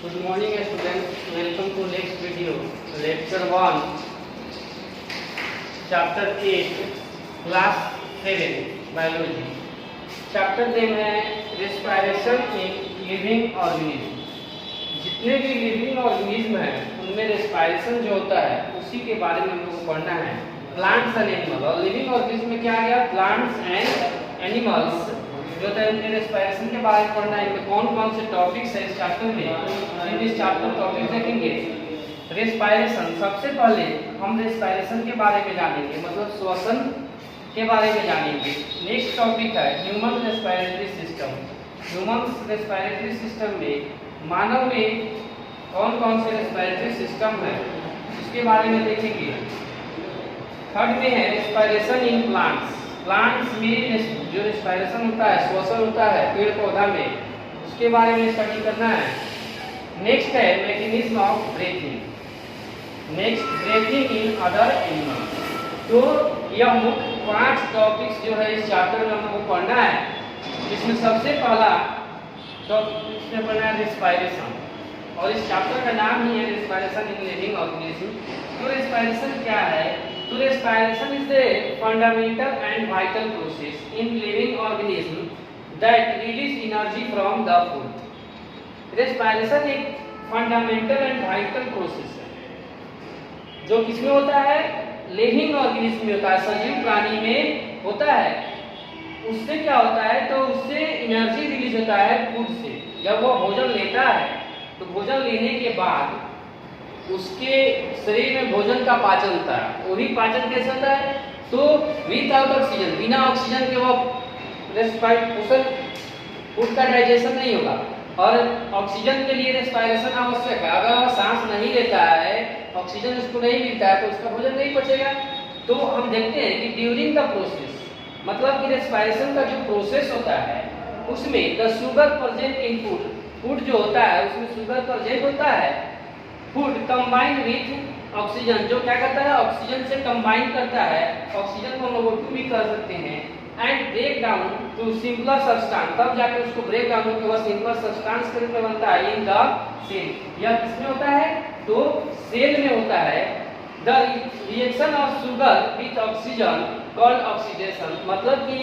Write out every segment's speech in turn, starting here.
Good morning students, welcome to next video, lecture 1, chapter 8, class 7, biology. chapter name है respiration in living organism. जितने भी living organism हैं उनमें respiration जो होता है उसी के बारे में हम लोग को पढ़ना है. प्लांट्स एंड एनिमल, और लिविंग ऑर्गेनिज्म में क्या आ गया, प्लांट्स एंड एनिमल्स जो होता है उनके रेस्पिरेशन के बारे में पढ़ना है. इनमें कौन कौन से टॉपिक्स है इस चैप्टर में, इन इस चैप्टर टॉपिक देखेंगे. रेस्पिरेशन, सबसे पहले हम रेस्पिरेशन के बारे में जानेंगे, मतलब श्वसन के बारे में जानेंगे. नेक्स्ट टॉपिक है human respiratory system. Human respiratory system में मानव में कौन कौन से रेस्पिरेटरी सिस्टम है इसके बारे में देखेंगे. थर्ड में है रेस्पिरेशन इन प्लांट्स. प्लांट्स में जो रेस्पिरेशन होता है, श्वसन होता है पेड़ पौधा में, उसके बारे में स्टडी करना है. नेक्स्ट है mechanism of breathing. Next breathing in other animals. तो यह मुख्य 5 टॉपिक्स जो है इस चैप्टर में हमको पढ़ना है. इसमें सबसे पहला टॉपिक इसमें पढ़ना है रेस्पिरेशन, और इस चैप्टर का नाम ही है रेस्पिरेशन इन लिविंग ऑर्गेनिज्म. तो रेस्पिरेशन क्या है, तो respiration is the fundamental and vital process in living organism that release energy from the food. respiration एक fundamental and vital process है जो किसमें होता है, लिविंग ऑर्गेनिज्म में होता है, सजीव प्राणी में होता है. उससे क्या होता है, तो उससे एनर्जी रिलीज होता है फूड से. जब वो भोजन लेता है तो भोजन लेने के बाद उसके शरीर में भोजन का पाचन होता है. वही पाचन कैसे होता है, तो विदाउट ऑक्सीजन, बिना ऑक्सीजन के वो रेस्पिरेशन फूड का डाइजेशन नहीं होगा. और ऑक्सीजन के लिए रेस्पिरेशन आवश्यक है. अगर वो सांस नहीं लेता है, ऑक्सीजन उसको नहीं मिलता है, तो उसका भोजन नहीं पचेगा. तो हम देखते हैं कि ड्यूरिंग द प्रोसेस, मतलब कि रेस्पिरेशन का जो प्रोसेस होता है उसमें the sugar present in food, food जो होता है उसमें शुगर प्रेजेंट होता है. फूड कंबाइन विथ ऑक्सीजन, जो क्या करता है, ऑक्सीजन से कंबाइन करता है. ऑक्सीजन को हम लोग O2 भी कर सकते हैं. And break down to simpler substance, तब जाकर उसको ब्रेक डाउन होकर वह सिंपलर सब्सटेंस के रूप में बनता है इन द सेल. यह किसमें होता है, तो सेल में होता है. The reaction of sugar with oxygen called oxidation, मतलब कि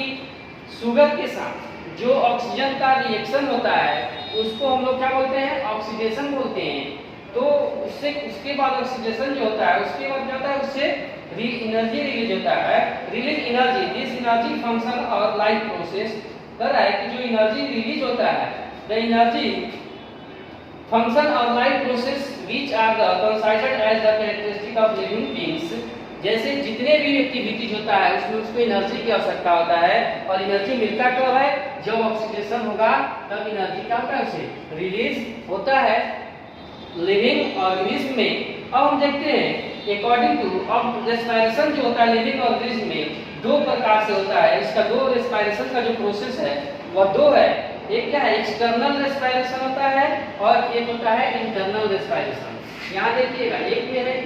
शुगर के साथ जो ऑक्सीजन का रिएक्शन होता है उसको हम लोग क्या बोलते हैं, ऑक्सीडेशन बोलते हैं. तो उसके बाद ऑक्सीडेशन जो होता है उसके बाद क्या होता है, उससे एनर्जी रिलीज होता है. Release energy, this energy function और लाइफ प्रोसेस कर रहा है कि जो एनर्जी रिलीज होता है, द एनर्जी फंक्शन और life process which are the considered as the characteristic of living beings. जैसे जितने भी एक्टिविटीज होता है उसमें उसको एनर्जी की आवश्यकता होता है, और एनर्जी मिलता कब है, जब ऑक्सीडेशन होगा तब एनर्जी क्या होता है, उसे रिलीज होता है लिविंग ऑर्गेनिज्म में. अब हम देखते हैं अकॉर्डिंग टू, अब रेस्पिरेशन जो होता है लिविंग ऑर्गेनिज्म में 2 प्रकार से होता है. इसका 2 रेस्पिरेशन का जो प्रोसेस है वह 2 है. एक क्या है, एक्सटर्नल रेस्पिरेशन होता है और एक होता है इंटरनल रेस्पिरेशन. यहाँ देखिएगा, एक में है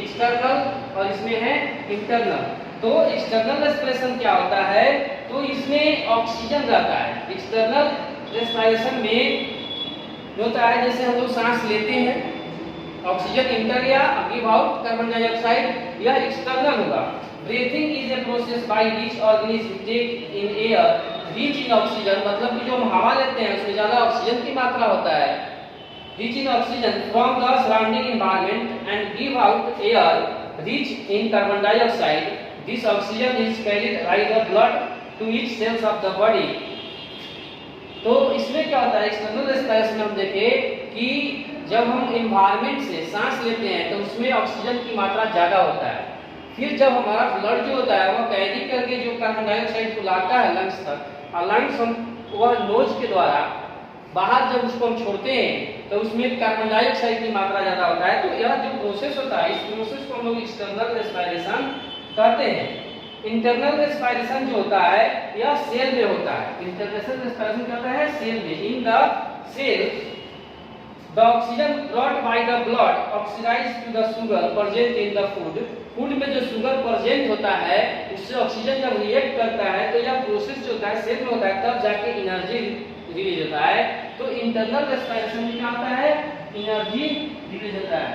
एक्सटर्नल और इसमें है इंटरनल. तो एक्सटर्नल रेस्पिरेशन क्या होता है, तो इसमें ऑक्सीजन रहता है. एक्सटर्नल रेस्पिरेशन में होता है जैसे हम लोग सांस लेते हैं, ऑक्सीजन इंटर या गिव आउट कार्बन डाइऑक्साइड, यह एक्सटर्नल होगा. Breathing is a process by which organism take in air rich in oxygen, मतलब कि जो हम हवा लेते हैं उसमें ज्यादा ऑक्सीजन की मात्रा होता है, rich in oxygen from the surrounding environment and give out air rich in carbon dioxide. This oxygen is carried by the blood to each cells of the body. तो इसमें क्या होता है, एक्सटर्नल रेस्पिरेशन में हम देखें कि जब हम एनवायरनमेंट से सांस लेते हैं तो उसमें ऑक्सीजन की मात्रा ज़्यादा होता है. फिर जब हमारा ब्लड जो होता है वह कैरी करके जो कार्बन डाइऑक्साइड को लाता है लंग्स तक, और लंग्स हम वह नोज के द्वारा बाहर जब उसको हम छोड़ते हैं तो उसमें कार्बन डाइऑक्साइड की मात्रा ज़्यादा होता है. तो यह जो प्रोसेस होता है, इस प्रोसेस को हम लोग एक्सटर्नल रेस्पिरेशन कहते हैं. इंटरनल रेस्पिरेशन जो होता है यह सेल में होता है. इंटरनल रेस्पिरेशन क्या होता है, सेल में. In the cell the oxygen brought by the blood oxidize to the sugar present in the food. Food में जो शुगर प्रेजेंट होता है उससे ऑक्सीजन जब रिएक्ट करता है तो यह प्रोसेस जो होता है सेल में होता है, तब जाके एनर्जी रिलीज होता है. तो इंटरनल रेस्पिरेशन में क्या होता है, एनर्जी रिलीज होता है।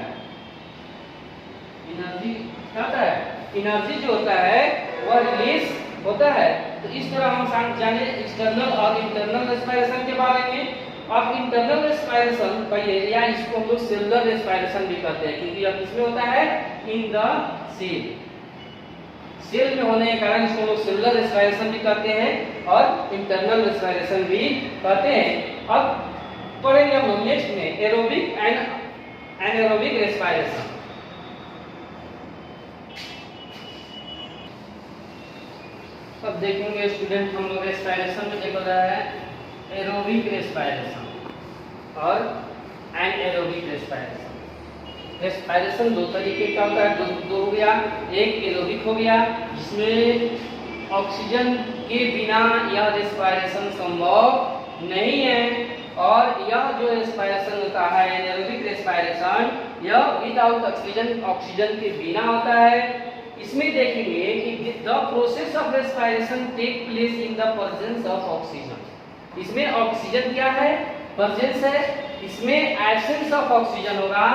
एनर्जी क्या होता है, एनर्जी जो होता है वह रिलीज होता है। तो इस तरह हम जाने एक्सटर्नल और इंटरनल रेस्पिरेशन के बारे में। अब इंटरनल रेस्पिरेशन कहिए या इसको हम लोग सेलुलर रेस्पिरेशन भी कहते हैं, क्योंकि अब इसमें होता है इन द सेल, सेल में होने के कारण इसको लोग सेलुलर रेस्पिरेशन भी कहते हैं और इंटरनल रेस्पिरेशन भी कहते हैं। अब पढ़ेंगे हम लोग नेक्स्ट में एरोबिक एंड एनारोबिक रेस्पिरेशन। अब देखेंगे स्टूडेंट हम लोग रेस्पिरेशन में देख रहा है एरोबिक रेस्पिरेशन और एनारोबिक रेस्पिरेशन। रेस्पिरेशन दो तरीके का होता है, दो हो गया, एक एरोबिक हो गया जिसमें ऑक्सीजन के बिना यह रेस्पिरेशन संभव नहीं है, और यह जो रेस्पिरेशन होता है एनारोबिक रेस्पिरेशन, यह विदाउट ऑक्सीजन के बिना होता है। इसमें देखेंगे कि the process of respiration take place in the presence of oxygen. इसमें ऑक्सीजन क्या है, प्रेजेंस है, इसमें एब्सेंस ऑफ ऑक्सीजन होगा।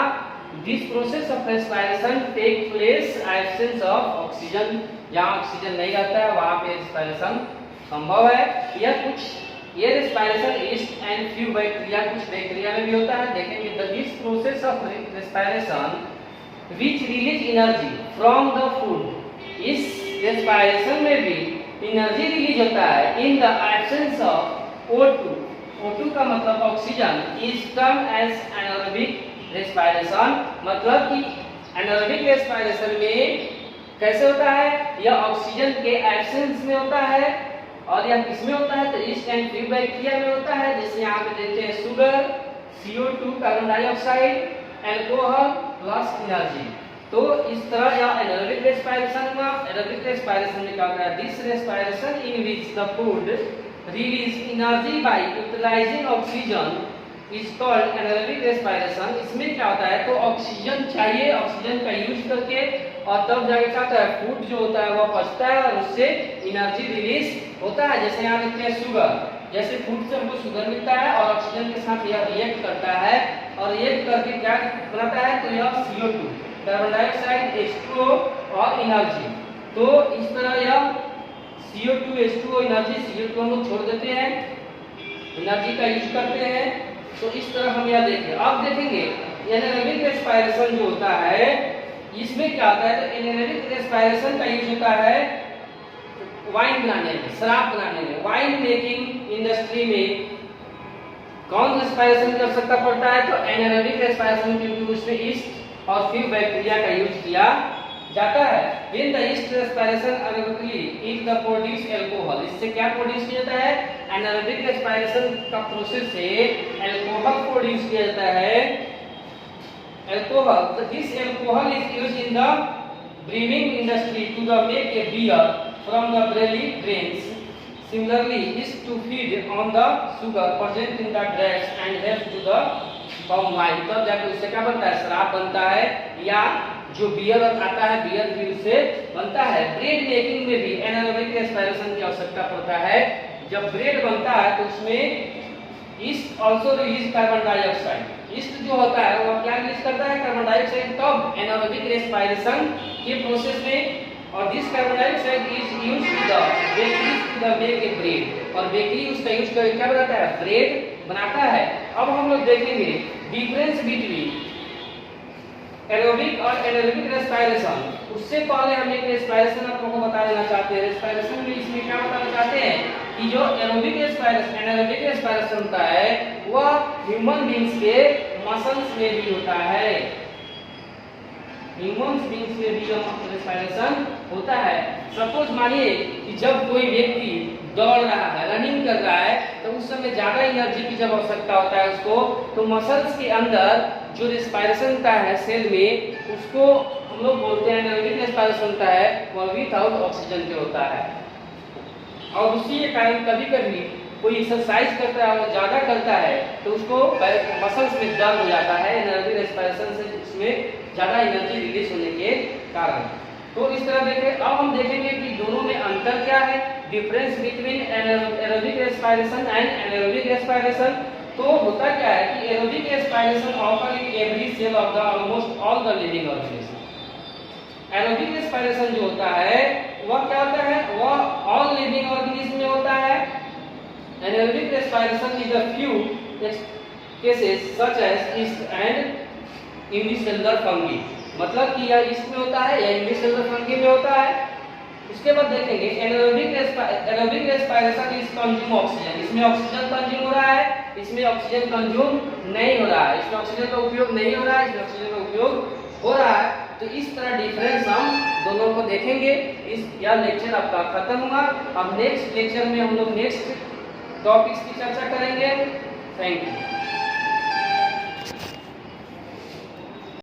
This process of respiration take place absence of oxygen, जहाँ ऑक्सीजन नहीं रहता है वहाँ पे रेस्पिरेशन संभव है। ये respiration yeast and few bacteria, कुछ बैक्टीरिया में भी होता है। देखेंगे this process of respiration which release energy from the food, इस रेस्पिरेशन में भी एनर्जी रिलीज होता है in the absence of O2। O2 का मतलब oxygen, is term as anaerobic respiration. मतलब कि एनारोबिक रेस्पिरेशन में कैसे होता है, यह ऑक्सीजन के एब्सेंस में होता है, और यह किसमें होता है, तो ईस्ट एंड फ्यू बैक्टीरिया में होता है। जैसे यहाँ पे देखते हैं sugar, CO2 carbon dioxide, alcohol plus energy. तो इस तरह यह एनारोबिक रेस्पिरेशन हुआ। एनारोबिक रेस्पिरेशन में क्या होता है, this respiration in which the food release energy by utilizing oxygen is called anaerobic respiration. इसमें क्या होता है, तो ऑक्सीजन चाहिए, ऑक्सीजन का यूज करके, और तब जाके क्या होता है, फूड जो होता है वह पचता है और उससे एनर्जी रिलीज होता है। जैसे यहाँ देखते हैं शुगर, जैसे फूड से हमको शुगर मिलता है और ऑक्सीजन के साथ यह रिएक्ट करता है, और रिएक्ट करके क्या बनाता है, तो यह CO2 कार्बन डाइऑक्साइड, H2O और एनर्जी। तो इस तरह यह CO2 H2O एनर्जी, CO2 हम लोग छोड़ देते हैं, एनर्जी का यूज करते हैं। तो इस तरह हम यह देखें। अब देखेंगे एनारोबिक रेस्पिरेशन जो होता है इसमें क्या होता है, तो एनारोबिक रेस्पिरेशन का यूज होता है वाइन बनाने में, शराब बनाने में। वाइन मेकिंग इंडस्ट्री में कौन रेस्पिरेशन की आवश्यकता पड़ता है, तो एनारोबिक रेस्पिरेशन, क्योंकि उसमें ईस्ट और फ्यू बैक्टीरिया का यूज किया जाता है। When the yeast respiration anaerobically it the produce alcohol, इससे क्या प्रोड्यूस किया जाता है, एनारोबिक रेस्पिरेशन का प्रोसेस से अल्कोहल प्रोड्यूस किया जाता है। Alcohol, this alcohol is used in the brewing industry to the make a beer from the barley grains. Similarly, is to feed on the sugar present in the grapes and help to the form wine. तब जाकर उससे क्या बनता है, शराब बनता है, या जो बियर आता है बियर भी उससे बनता है। ब्रेड मेकिंग में भी एनारोबिक रेस्पिरेशन की आवश्यकता पड़ता है। जब ब्रेड बनता है तो उसमें yeast also release carbon dioxide. Yeast जो होता है वो क्या रिलीज करता है, कार्बन डाइऑक्साइड। तब एनारोबिक रेस्पिरेशन के प्रोसेस में, और this carbon dioxide is used to the bakery to the make a bread, और बेकरी उसका यूज करके क्या बनाता है, ब्रेड बनाता है। अब हम लोग देखेंगे डिफरेंस बिटवीन एरोबिक और एनारोबिक रेस्पिरेशन। उससे पहले हम एक रेस्पिरेशन आपको बता देना चाहते हैं। रेस्पिरेशन में इसमें क्या बताना चाहते हैं कि जो एरोबिक रेस्पिरेशन, एनारोबिक रेस्पिरेशन होता है वह ह्यूमन बींग्स के मसल्स में भी होता है। ह्यूमन बींग्स में भी रेस्पिरेशन होता है। सपोज मानिए कि जब कोई व्यक्ति दौड़ रहा है, रनिंग कर रहा है, तो उस समय ज्यादा एनर्जी की जब आवश्यकता होता है उसको, तो मसल्स के अंदर जो रेस्पिरेशन होता है सेल में, उसको हम लोग बोलते हैं एनारोबिक रेस्पिरेशन होता है, वह विदाउट ऑक्सीजन के होता है। और उसी के कारण कभी कभी कोई एक्सरसाइज करता है और ज्यादा करता है तो उसको मसल्स में दर्द हो जाता है, एनारोबिक रेस्पिरेशन से उसमें ज्यादा एनर्जी रिलीज होने के कारण। तो इस तरह देखें। अब हम देखेंगे कि दोनों में अंतर क्या है, difference between aerobic respiration and anaerobic respiration. तो होता क्या है कि aerobic respiration occur in every cell of the almost all the living organism. Aerobic respiration जो होता है वह क्या होता है, वह ऑल लिविंग ऑर्गेनिज्म में होता है। Aerobic respiration is a few cases such as yeast and unicellular fungi, मतलब कि यह ईस्ट में होता है या यूनिसेलुलर फंगी में होता है। उसके बाद देखेंगे aerobic respiration is consume oxygen, इसमें ऑक्सीजन कंज्यूम हो रहा है, इसमें ऑक्सीजन कंज्यूम नहीं हो रहा है, इसमें ऑक्सीजन का उपयोग नहीं हो रहा है, इसमें ऑक्सीजन का उपयोग हो रहा है। तो इस तरह डिफरेंस हम दोनों को देखेंगे। यह लेक्चर आपका खत्म हुआ। अब नेक्स्ट लेक्चर में हम लोग नेक्स्ट टॉपिक्स की चर्चा करेंगे। Thank you.